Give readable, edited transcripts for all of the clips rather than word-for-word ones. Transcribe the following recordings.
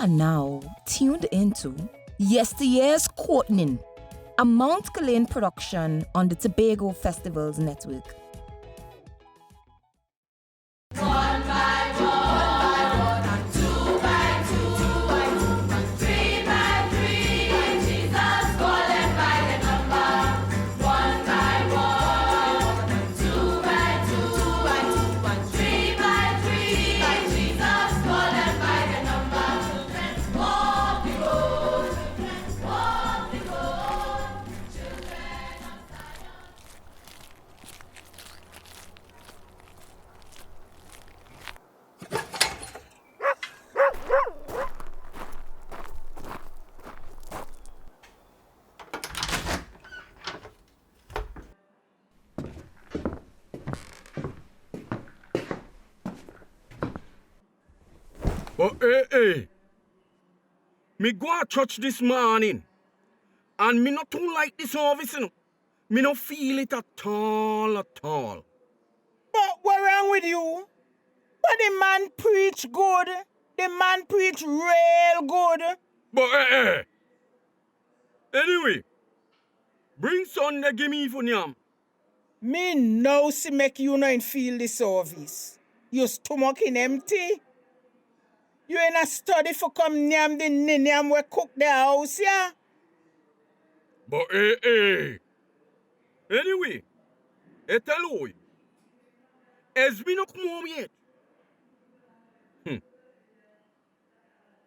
are now tuned into Yesteryear's Courtney, a Mount Cullane production on the Tobago Festivals Network. But me go to church this morning, and me not too like this service, you know. Me not feel it at all. But what wrong with you? But the man preach good. The man preach real good. But anyway, bring Sunday give me for nyam. Me know see make you not feel the service. Your stomach in empty. You in a study for come nyam the ninyam we cook the house, yeah? But anyway, tell you, Esme not come home yet.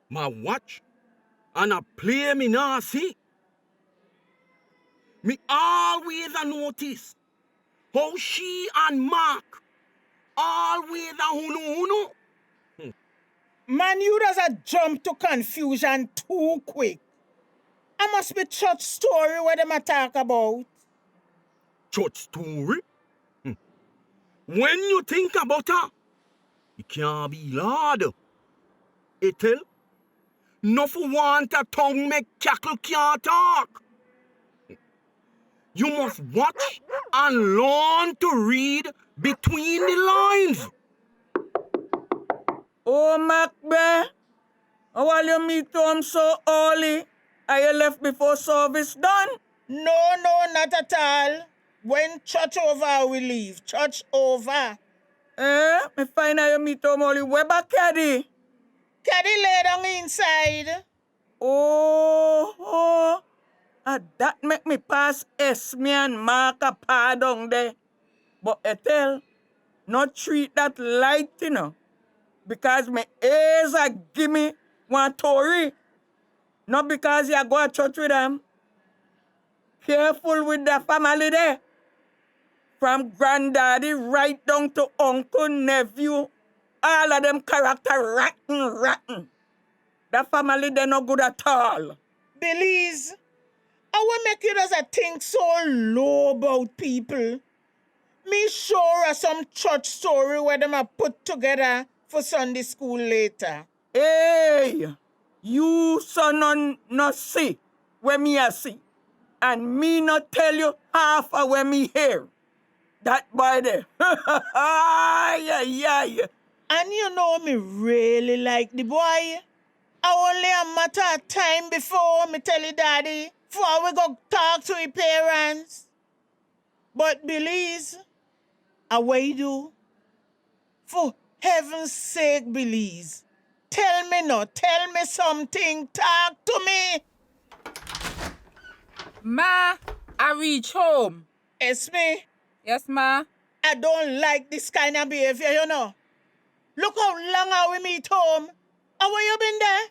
My watch and I play me now see. Me always a notice how she and Mark always a huno. Man, you does a jump to confusion too quick. I must be church story where them a talk about. Church story? When you think about her, it can't be lad. Etel, no for want a tongue make cackle can't talk. You must watch and learn to read between the lines. Oh, Macbeth, how will you meet him so early? Are you left before service done? No, not at all. When church over, we leave. Church over. Me find out you meet him only. Where back Caddy? Caddy lay down inside. Oh. That make me pass Esme and Mark a pardon there. But Ethel, not treat that light, you know. Because my ears are give me one Tory. Not because you go to church with them. Careful with the family there. From granddaddy right down to uncle, nephew. All of them character rotten. That family, they're not good at all. Belize, I will make you as I think so low about people. Me sure of some church story where them are put together for Sunday school later. Hey, you son no see where me a see. And me not tell you half of where me hear. That boy there. Yeah. And you know me really like the boy. Only a matter of time before me tell you daddy, before we go talk to his parents. But Belize, away do. For heaven's sake, Belize, tell me something, talk to me. Ma, I reach home. Esme? Yes, ma? I don't like this kind of behavior, you know. Look how long are we meet home. How you been there?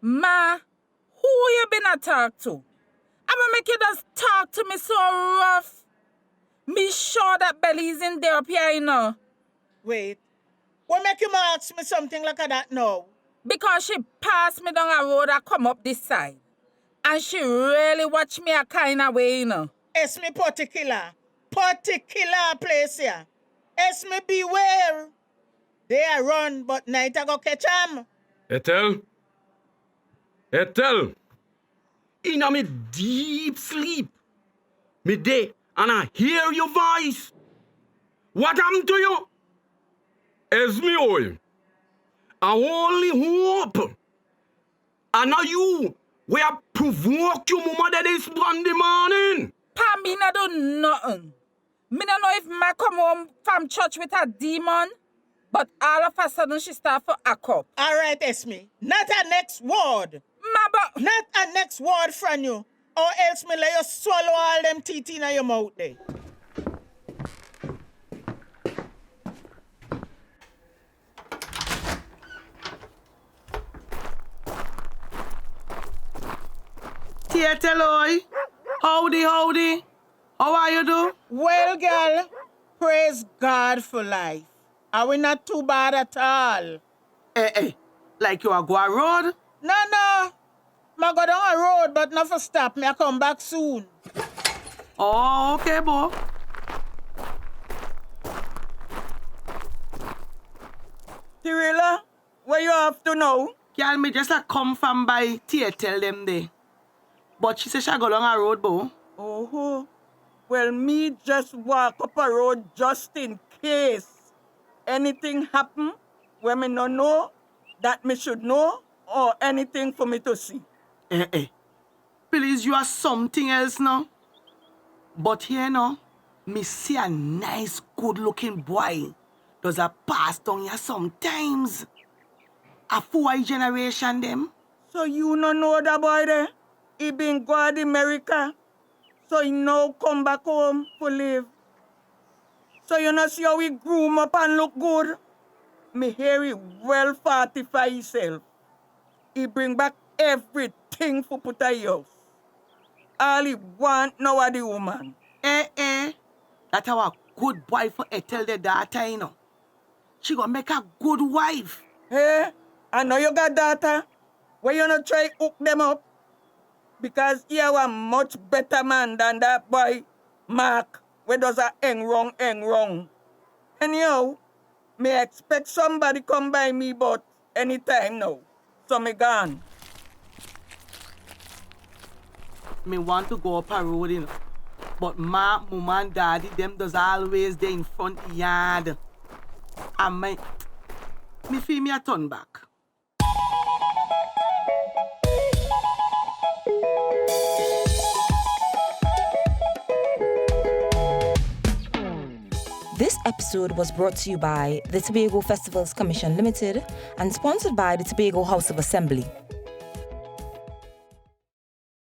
Ma, who you been a talk to? I'ma make you just talk to me so rough. Me sure that Belly's in there up here, you know. Wait, what make you ask me something like that now? Because she passed me down a road and come up this side. And she really watched me a kind of way, you know. Esme particular place here. Esme beware. They are run, but night I go catch them. Ethel, in a me deep sleep, me day, and I hear your voice. What happened to you? Esme oil. I only hope And now you, we have provoked your mama that is Monday morning. Pa, me not do nothing. Me not know if ma come home from church with a demon, but all of a sudden she start to act up. All right, Esme. Not a next word. Ma, but... Not a next word from you. Or else me let you swallow all them teeth in your mouth there. Theo, howdy. How are you do? Well, girl, praise God for life. Are we not too bad at all? Like you are go a road? No. I go down a road, but not for stop. Me I come back soon. Oh, okay, boy. Tirilla, where you have to know? Girl, me just like come from by Theo tell them there. But she say she go down a road, boy. Oh, well, me just walk up a road just in case anything happen where me no know that me should know or anything for me to see. Please, you are something else now. But here now, me see a nice, good-looking boy does a pass down here sometimes. A 4 generation them. So you no know that boy there? He been go to America. So he now come back home to live. So you know see how he groom up and look good? Me hear he well fortify himself. He bring back everything for put a house. All he want now are the woman. That's our good boy for tell the daughter, you know. She gonna make a good wife. Hey, I know you got daughter. Why you not try hook them up? Because he a much better man than that boy, Mark, where does a hang wrong. Anyhow, me expect somebody come by me but anytime now. So me gone. Me want to go up a road, you know. But ma, mama and daddy, them does always there in front yard. And me feel me a turn back. This episode was brought to you by the Tobago Festivals Commission Limited and sponsored by the Tobago House of Assembly.